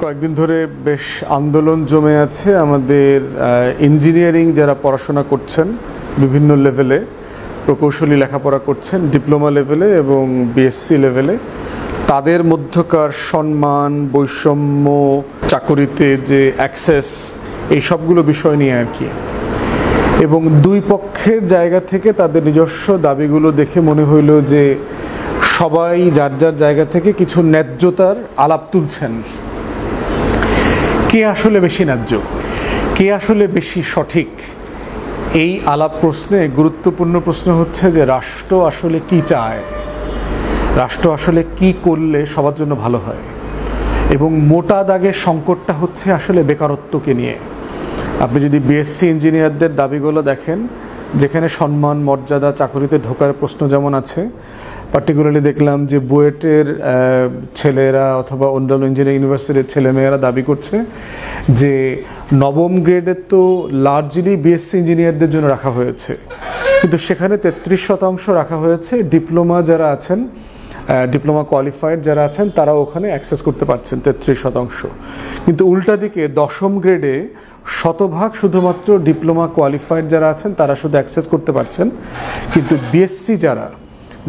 কয়েকদিন ধরে বেশ আন্দোলন জমে আছে আমাদের ইঞ্জিনিয়ারিং যারা পড়াশোনা করছেন বিভিন্ন লেভেলে, প্রকৌশলী লেখাপড়া করছেন ডিপ্লোমা লেভেলে এবং বিএসসি লেভেলে, তাদের মধ্যকার সম্মান, বৈষম্য, চাকরিতে যে অ্যাক্সেস, এই সবগুলো বিষয় নিয়ে আর কি। এবং দুই পক্ষের জায়গা থেকে তাদের নিজস্ব দাবিগুলো দেখে মনে হইল যে সবাই যার যার জায়গা থেকে কিছু ন্যায্যতার আলাপ তুলছেন। কে আসলে বেশি ন্যায্য, কে আসলে বেশি সঠিক, এই আলাপ প্রশ্নে গুরুত্বপূর্ণ প্রশ্ন হচ্ছে যে রাষ্ট্র আসলে কি চায়, রাষ্ট্র আসলে কি করলে সবার জন্য ভালো হয়। এবং মোটা দাগের সংকটটা হচ্ছে আসলে বেকারত্বকে নিয়ে। আপনি যদি বিএসসি ইঞ্জিনিয়ারদের দাবিগুলো দেখেন, যেখানে সম্মান, মর্যাদা, চাকরিতে ঢোকার প্রশ্ন যেমন আছে, পার্টিকুলারলি দেখলাম যে বুয়েটের ছেলেরা অথবা অন্যান্য ইঞ্জিনিয়ারিং ইউনিভার্সিটির ছেলেমেয়েরা দাবি করছে যে নবম গ্রেডের তো লার্জলি বিএসসি ইঞ্জিনিয়ারদের জন্য রাখা হয়েছে, কিন্তু সেখানে 33% রাখা হয়েছে ডিপ্লোমা যারা আছেন, ডিপ্লোমা কোয়ালিফাইড যারা আছেন, তারা ওখানে অ্যাক্সেস করতে পারছেন 33%। কিন্তু উল্টা দিকে দশম গ্রেডে শতভাগ শুধুমাত্র ডিপ্লোমা কোয়ালিফাইড যারা আছেন তারা শুধু অ্যাক্সেস করতে পারছেন, কিন্তু বিএসসি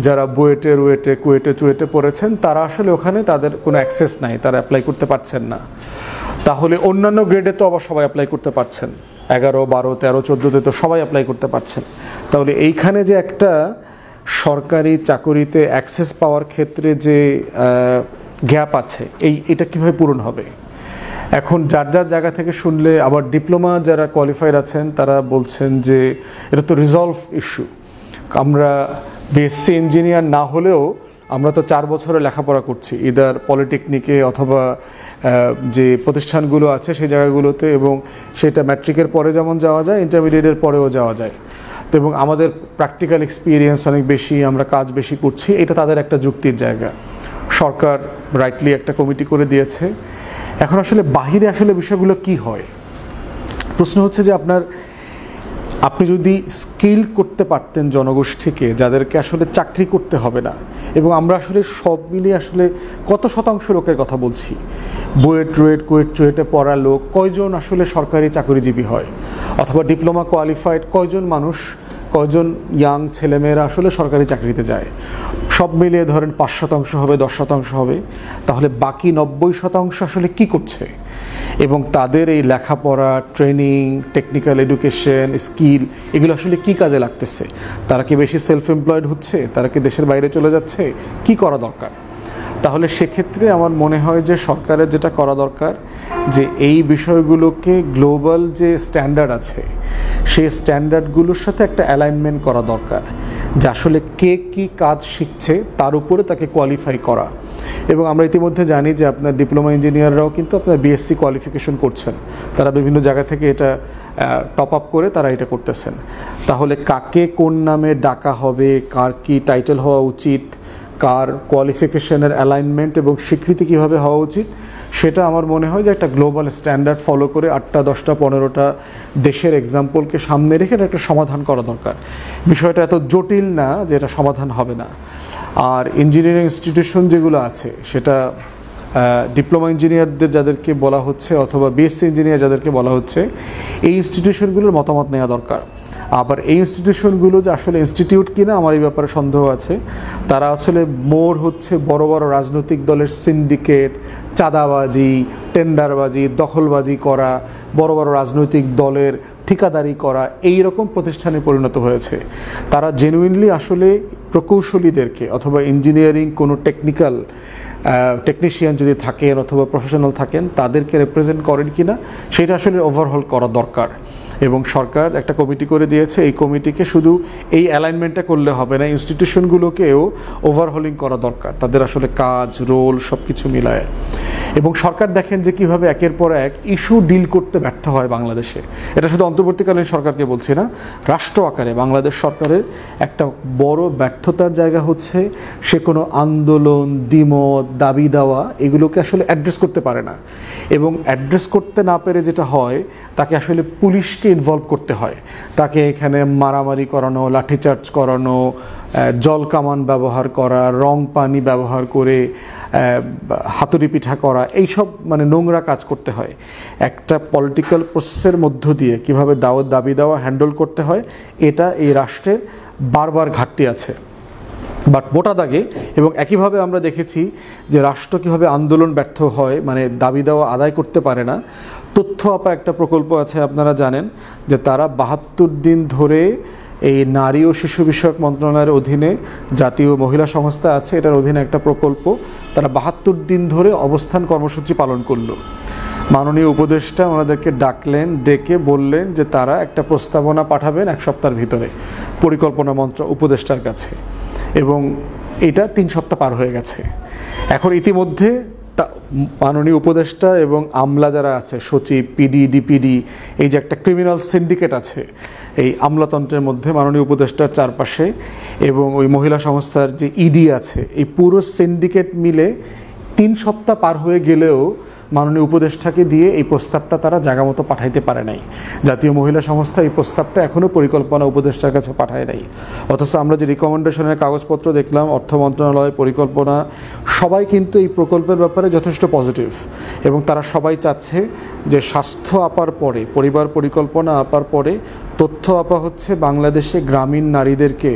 যারা বুয়েটে, রুয়েটে, কুয়েটে, চুয়েটে পড়েছেন তারা আসলে ওখানে তাদের কোনো অ্যাক্সেস নাই, তারা অ্যাপ্লাই করতে পারছেন না। তাহলে অন্যান্য গ্রেডে তো আবার সবাই অ্যাপ্লাই করতে পারছেন, 11, 12, 13, 14তে তো সবাই অ্যাপ্লাই করতে পারছেন। তাহলে এইখানে যে একটা সরকারি চাকরিতে অ্যাক্সেস পাওয়ার ক্ষেত্রে যে গ্যাপ আছে, এটা কীভাবে পূরণ হবে? এখন যার যার জায়গা থেকে শুনলে আবার ডিপ্লোমা যারা কোয়ালিফাইড আছেন তারা বলছেন যে এটা তো রিজলভ ইস্যু, আমরা বিএসসি ইঞ্জিনিয়ার না হলেও আমরা তো 4 বছরে লেখাপড়া করছি ইদার পলিটেকনিকে অথবা যে প্রতিষ্ঠানগুলো আছে সেই জায়গাগুলোতে, এবং সেটা ম্যাট্রিকের পরে যেমন যাওয়া যায়, ইন্টারমিডিয়েটের পরেও যাওয়া যায়, এবং আমাদের প্র্যাকটিক্যাল এক্সপিরিয়েন্স অনেক বেশি, আমরা কাজ বেশি করছি, এটা তাদের একটা যুক্তির জায়গা। সরকার রাইটলি একটা কমিটি করে দিয়েছে। এখন আসলে বাহিরে আসলে বিষয়গুলো কি হয়, প্রশ্ন হচ্ছে যে আপনি যদি স্কিল করতে পারতেন জনগোষ্ঠীকে, যাদেরকে আসলে চাকরি করতে হবে না, এবং আমরা আসলে সব মিলিয়ে আসলে কত শতাংশ লোকের কথা বলছি, বুয়েট, রুয়েট, কুয়েট, চুয়েটে পড়া লোক কয়জন আসলে সরকারি চাকরিজীবী হয়, অথবা ডিপ্লোমা কোয়ালিফাইড কয়জন মানুষ, কয়জন ইয়াং ছেলেমেয়েরা আসলে সরকারি চাকরিতে যায়? সব মিলিয়ে ধরেন 5% হবে, 10% হবে, তাহলে বাকি 90% আসলে কি করছে? এবং তাদের এই লেখাপড়া, ট্রেনিং, টেকনিক্যাল এডুকেশন, স্কিল, এগুলো আসলে কি কাজে লাগতেছে? তারা কি বেশি সেলফ এমপ্লয়েড হচ্ছে? তারা কি দেশের বাইরে চলে যাচ্ছে? কি করা দরকার? তাহলে সেক্ষেত্রে আমার মনে হয় যে সরকারের যেটা করা দরকার, যে এই বিষয়গুলোকে গ্লোবাল যে স্ট্যান্ডার্ড আছে সেই স্ট্যান্ডার্ডগুলোর সাথে একটা অ্যালাইনমেন্ট করা দরকার, যে আসলে কে কী কাজ শিখছে তার উপরে তাকে কোয়ালিফাই করা। এবং আমরা ইতিমধ্যে জানি যে আপনার ডিপ্লোমা ইঞ্জিনিয়াররাও কিন্তু আপনার বিএসসি কোয়ালিফিকেশন করছেন, তারা বিভিন্ন জায়গা থেকে এটা টপ আপ করে তারা এটা করতেছেন। তাহলে কাকে কোন নামে ডাকা হবে, কার কি টাইটেল হওয়া উচিত, কার কোয়ালিফিকেশনের অ্যালাইনমেন্ট এবং স্বীকৃতি কীভাবে হওয়া উচিত, সেটা আমার মনে হয় যে একটা গ্লোবাল স্ট্যান্ডার্ড ফলো করে 8টা, 10টা, 15টা দেশের এক্সাম্পলকে সামনে রেখে একটা সমাধান করা দরকার। বিষয়টা এত জটিল না যে এটা সমাধান হবে না। আর ইঞ্জিনিয়ারিং ইনস্টিটিউশন যেগুলো আছে, সেটা ডিপ্লোমা ইঞ্জিনিয়ারদের যাদেরকে বলা হচ্ছে অথবা বিএসসি ইঞ্জিনিয়ার যাদেরকে বলা হচ্ছে, এই ইনস্টিটিউশনগুলোর মতামত নেওয়া দরকার। আবার এই ইনস্টিটিউশনগুলো যে আসলে ইনস্টিটিউট কিনা আমার এই ব্যাপারে সন্দেহ আছে। তারা আসলে মোর হচ্ছে বড় বড় রাজনৈতিক দলের সিন্ডিকেট, চাঁদাবাজি, টেন্ডারবাজি, দখলবাজি করা, বড় বড় রাজনৈতিক দলের ঠিকাদারি করা, এই রকম প্রতিষ্ঠানে পরিণত হয়েছে। তারা জেনুইনলি আসলে প্রকৌশলীদেরকে অথবা ইঞ্জিনিয়ারিং কোনো টেকনিশিয়ান যদি থাকেন অথবা প্রফেশনাল থাকেন, তাদেরকে রিপ্রেজেন্ট করেন কিনা সেটা আসলে ওভারহল করা দরকার। এবং সরকার একটা কমিটি করে দিয়েছে, এই কমিটিকে শুধু এই অ্যালাইনমেন্টটা করলে হবে না, ইনস্টিটিউশনগুলোকেও ওভারহলিং করা দরকার, তাদের আসলে কাজ, রোল সব কিছু মিলায়। এবং সরকার দেখেন যে কীভাবে একের পর এক ইস্যু ডিল করতে ব্যর্থ হয় বাংলাদেশে। এটা শুধু অন্তর্বর্তীকালীন সরকারকে বলছি না, রাষ্ট্র আকারে বাংলাদেশ সরকারের একটা বড় ব্যর্থতার জায়গা হচ্ছে সে কোনো আন্দোলন, দ্বিমত, দাবি দেওয়া এগুলোকে আসলে অ্যাড্রেস করতে পারে না। এবং অ্যাড্রেস করতে না পেরে যেটা হয়, তাকে আসলে পুলিশকে ইনভলভ করতে হয়, তাকে এখানে মারামারি করানো, লাঠিচার্জ করানো, জল কামান ব্যবহার করা, রং পানি ব্যবহার করে হাতুড়ি পিঠা করা, এইসব মানে নোংরা কাজ করতে হয়। একটা পলিটিক্যাল প্রসেসের মধ্য দিয়ে কীভাবে দাবি দেওয়া হ্যান্ডেল করতে হয়, এটা এই রাষ্ট্রের বারবার ঘাটতি আছে। বাট মোটা দাগে এবং একইভাবে আমরা দেখেছি যে রাষ্ট্র কীভাবে আন্দোলন ব্যর্থ হয়, মানে দাবি দেওয়া আদায় করতে পারে না। তথ্য আপা একটা প্রকল্প আছে, আপনারা জানেন যে তারা 72 দিন ধরে এই নারী ও শিশু বিষয়ক মন্ত্রণালয়ের অধীনে জাতীয় মহিলা সংস্থা আছে, এটার অধীনে একটা প্রকল্প, তারা 72 দিন ধরে অবস্থান কর্মসূচি পালন করলো। মাননীয় উপদেষ্টা ওনাদেরকে ডাকলেন, ডেকে বললেন যে তারা একটা প্রস্তাবনা পাঠাবেন 1 সপ্তাহের ভিতরে পরিকল্পনা মন্ত্র উপদেষ্টার কাছে, এবং এটা 3 সপ্তাহ পার হয়ে গেছে। এখন ইতিমধ্যে মাননীয় উপদেষ্টা এবং আমলা যারা আছে, সচিব, পিডি, ডিপিডি, এই যে একটা ক্রিমিনাল সিন্ডিকেট আছে এই আমলাতন্ত্রের মধ্যে মাননীয় উপদেষ্টার চারপাশে, এবং ওই মহিলা সংস্থার যে ইডি আছে, এই পুরো সিন্ডিকেট মিলে 3 সপ্তাহ পার হয়ে গেলেও মাননীয় উপদেষ্টাকে দিয়ে এই প্রস্তাবটা তারা জায়গা মতো পাঠাইতে পারে নাই। জাতীয় মহিলা সংস্থা এই প্রস্তাবটা এখনও পরিকল্পনা উপদেষ্টার কাছে পাঠায় নাই। অথচ আমরা যে রিকমেন্ডেশনের কাগজপত্র দেখলাম, অর্থ মন্ত্রণালয়, পরিকল্পনা, সবাই কিন্তু এই প্রকল্পের ব্যাপারে যথেষ্ট পজিটিভ, এবং তারা সবাই চাচ্ছে যে স্বাস্থ্য আপার পরে, পরিবার পরিকল্পনা আপার পরে তথ্য আপা হচ্ছে বাংলাদেশে গ্রামীণ নারীদেরকে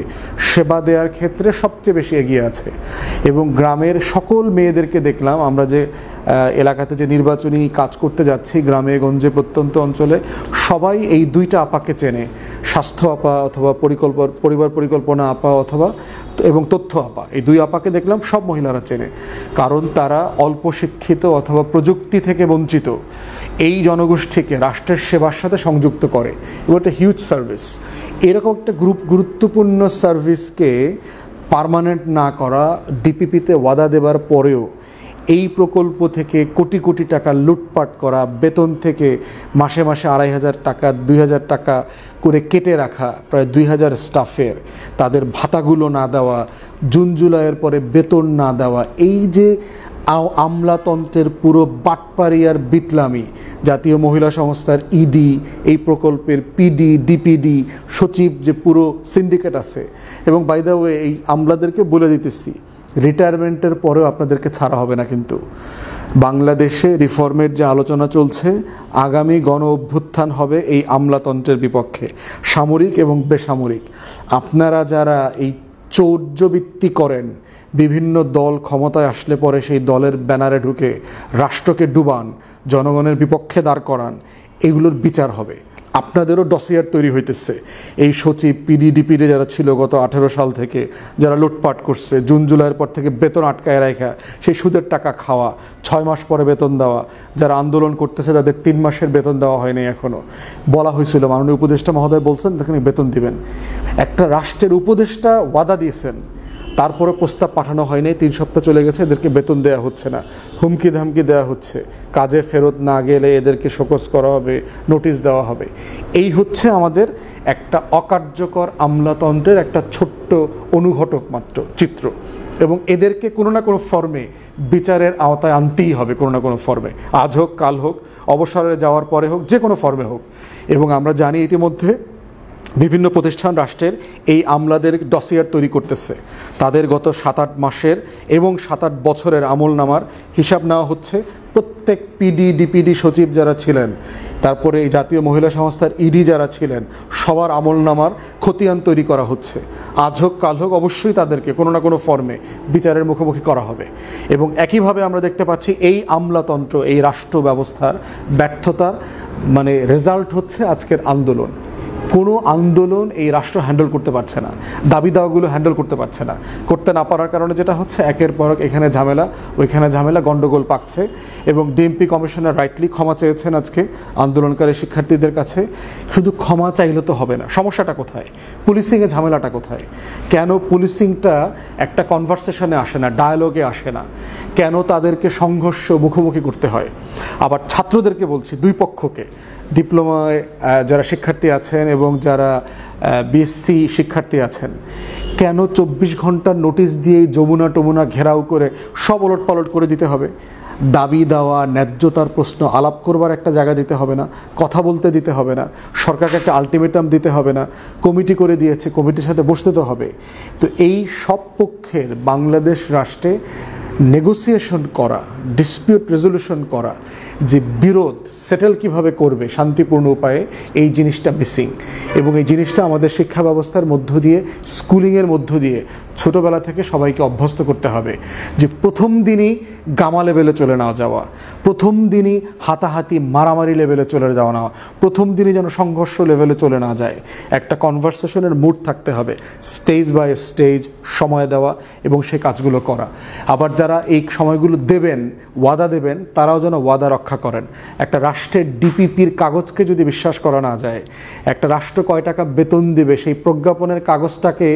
সেবা দেওয়ার ক্ষেত্রে সবচেয়ে বেশি এগিয়ে আছে। এবং গ্রামের সকল মেয়েদেরকে দেখলাম আমরা যে এলাকাতে যে নির্বাচনী কাজ করতে যাচ্ছি, গ্রামে গঞ্জে প্রত্যন্ত অঞ্চলে সবাই এই 2টা আপাকে চেনে, স্বাস্থ্য আপা অথবা পরিবার পরিকল্পনা আপা অথবা এবং তথ্য আপা, এই 2 আপাকে দেখলাম সব মহিলারা চেনে, কারণ তারা অল্প শিক্ষিত অথবা প্রযুক্তি থেকে বঞ্চিত এই জনগোষ্ঠীকে রাষ্ট্রের সেবার সাথে সংযুক্ত করে, এবং একটা হিউজ সার্ভিস। এরকম একটা গুরুত্বপূর্ণ সার্ভিসকে পার্মানেন্ট না করা, ডিপিপিতে ওয়াদা দেবার পরেও এই প্রকল্প থেকে কোটি কোটি টাকা লুটপাট করা, বেতন থেকে মাসে মাসে 2,500 টাকা 2,000 টাকা করে কেটে রাখা প্রায় 2,000 স্টাফের, তাদের ভাতাগুলো না দেওয়া, জুন জুলাইয়ের পরে বেতন না দেওয়া, এই যে আমলাতন্ত্রের পুরো বাটপারি আর বিটলামি, জাতীয় মহিলা সংস্থার ইডি, এই প্রকল্পের পিডি, ডিপিডি, সচিব, যে পুরো সিন্ডিকেট আছে। এবং বাই দ্য ওয়ে এই আমলাদেরকে বলে দিতেছি, রিটায়ারমেন্টের পরেও আপনাদেরকে ছাড়া হবে না। কিন্তু বাংলাদেশে রিফর্মের যে আলোচনা চলছে, আগামী গণ অভ্যুত্থান হবে এই আমলাতন্ত্রের বিপক্ষে, সামরিক এবং বেসামরিক। আপনারা যারা এই চৌর্যবৃত্তি করেন, বিভিন্ন দল ক্ষমতায় আসলে পরে সেই দলের ব্যানারে ঢুকে রাষ্ট্রকে ডুবান, জনগণের বিপক্ষে দাঁড় করান, এগুলোর বিচার হবে। আপনাদেরও ডসিয়ার তৈরি হইতেছে। এই সচিব, পিডি, ডিপিডি যারা ছিল গত 18 সাল থেকে, যারা লুটপাট করছে, জুন জুলাইয়ের পর থেকে বেতন আটকায় রাখা, সেই সুদের টাকা খাওয়া, 6 মাস পরে বেতন দেওয়া, যারা আন্দোলন করতেছে তাদের 3 মাসের বেতন দেওয়া হয়নি এখনও। বলা হয়েছিল, মাননীয় উপদেষ্টা মহোদয় বলছেন তাকে বেতন দিবেন। একটা রাষ্ট্রের উপদেষ্টা ওয়াদা দিয়েছেন, তারপরে প্রস্তাব পাঠানো হয়নি, 3 সপ্তাহ চলে গেছে, এদেরকে বেতন দেওয়া হচ্ছে না, হুমকি ধামকি দেওয়া হচ্ছে, কাজে ফেরত না গেলে এদেরকে শোকজ করা হবে, নোটিশ দেওয়া হবে। এই হচ্ছে আমাদের একটা অকার্যকর আমলাতন্ত্রের একটা ছোট্ট অনুঘটক মাত্র চিত্র, এবং এদেরকে কোনো না কোনো ফর্মে বিচারের আওতায় আনতেই হবে, কোনো না কোনো ফর্মে, আজ হোক কাল হোক, অবসরে যাওয়ার পরে হোক, যে কোনো ফর্মে হোক। এবং আমরা জানি ইতিমধ্যে বিভিন্ন প্রতিষ্ঠান রাষ্ট্রের এই আমলাদের ডসিয়ার তৈরি করতেছে, তাদের গত 7-8 মাসের এবং 7-8 বছরের আমলনামার হিসাব নেওয়া হচ্ছে। প্রত্যেক পিডি, ডিপিডি, সচিব যারা ছিলেন, তারপরে এই জাতীয় মহিলা সংস্থার ইডি যারা ছিলেন, সবার আমলনামার খতিয়ান তৈরি করা হচ্ছে। আজ হোক কাল হোক অবশ্যই তাদেরকে কোনো না কোনো ফর্মে বিচারের মুখোমুখি করা হবে। এবং একইভাবে আমরা দেখতে পাচ্ছি এই আমলাতন্ত্র, এই রাষ্ট্র ব্যবস্থার ব্যর্থতার মানে রেজাল্ট হচ্ছে আজকের আন্দোলন। কোনো আন্দোলন এই রাষ্ট্র হ্যান্ডেল করতে পারছে না, দাবি দাওয়াগুলো হ্যান্ডেল করতে পারছে না। করতে না পারার কারণে যেটা হচ্ছে, একের পর এক এখানে ঝামেলা, ওইখানে ঝামেলা, গণ্ডগোল পাকছে। এবং ডিএমপি কমিশনার রাইটলি ক্ষমা চেয়েছেন আজকে আন্দোলনকারী শিক্ষার্থীদের কাছে। শুধু ক্ষমা চাইলে তো হবে না, সমস্যাটা কোথায়, পুলিশিংয়ে ঝামেলাটা কোথায়? কেন পুলিশিংটা একটা কনভারসেশনে আসে না, ডায়ালগে আসে না? কেন তাদেরকে সংঘর্ষ মুখোমুখি করতে হয়? আবার ছাত্রদেরকে বলছি, 2 পক্ষকে, ডিপ্লোমায় যারা শিক্ষার্থী আছেন এবং যারা বিএসসি শিক্ষার্থী আছেন, কেন 24 ঘন্টার নোটিশ দিয়েই যমুনা টমুনা ঘেরাও করে সব ওলটপালট করে দিতে হবে? দাবি দেওয়া, ন্যায্যতার প্রশ্ন আলাপ করবার একটা জায়গা দিতে হবে না? কথা বলতে দিতে হবে না? সরকারকে একটা আলটিমেটাম দিতে হবে না? কমিটি করে দিয়েছে, কমিটির সাথে বসতে তো হবে। তো এই সব পক্ষের বাংলাদেশ রাষ্ট্রে নেগোসিয়েশন করা, ডিসপিউট রেজলিউশন করা, যে বিরোধ সেটেল কিভাবে করবে শান্তিপূর্ণ উপায়ে, এই জিনিসটা মিসিং। এবং এই জিনিসটা আমাদের শিক্ষা ব্যবস্থার মধ্য দিয়ে, স্কুলিংয়ের মধ্য দিয়ে ছোটোবেলা থেকে সবাইকে অভ্যস্ত করতে হবে যে প্রথম দিনই গামা লেভেলে চলে না যাওয়া, প্রথম দিনই হাতাহাতি মারামারি লেভেলে চলে যাওয়া না, প্রথম দিনই যেন সংঘর্ষ লেভেলে চলে না যায়। একটা কনভারসেশনের মুড থাকতে হবে, স্টেজ বাই স্টেজ সময় দেওয়া এবং সেই কাজগুলো করা। আবার যারা এই সময়গুলো দেবেন, ওয়াদা দেবেন, তারাও যেন ওয়াদা রক্ষা করেন। একটা রাষ্ট্রের ডিপিপির কাগজকে যদি বিশ্বাস করা না যায়, একটা রাষ্ট্র কয় টাকা বেতন দেবে সেই প্রজ্ঞাপনের কাগজটাকে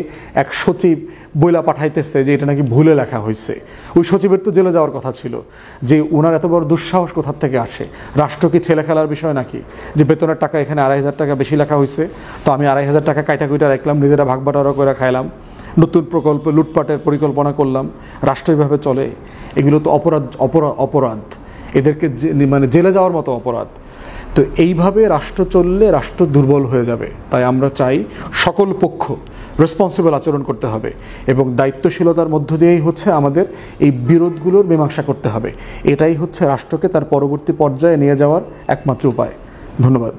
এক সচিব বইলা পাঠাইতেছে যে এটা নাকি ভুলে লেখা হয়েছে। ওই সচিবের তো জেলে যাওয়ার কথা ছিল। যে ওনার এত বড় দুঃসাহস কোথার থেকে আসে? রাষ্ট্র কি ছেলে খেলার বিষয় নাকি যে বেতনের টাকা এখানে 2,500 টাকা বেশি লেখা হয়েছে, তো আমি 2,500 টাকা কাইটা কুইটা রাখলাম, নিজেরা ভাগ বাটোয়ারা করে খাইলাম, নতুন প্রকল্প লুটপাটের পরিকল্পনা করলাম। রাষ্ট্র এইভাবে চলে? এগুলো তো অপরাধ, এদেরকে মানে জেলে যাওয়ার মতো অপরাধ। তো এইভাবে রাষ্ট্র চললে রাষ্ট্র দুর্বল হয়ে যাবে। তাই আমরা চাই সকল পক্ষ রেসপন্সিবল আচরণ করতে হবে এবং দায়িত্বশীলতার মধ্য দিয়েই হচ্ছে আমাদের এই বিরোধগুলোর মীমাংসা করতে হবে। এটাই হচ্ছে রাষ্ট্রকে তার পরবর্তী পর্যায়ে নিয়ে যাওয়ার একমাত্র উপায়। ধন্যবাদ।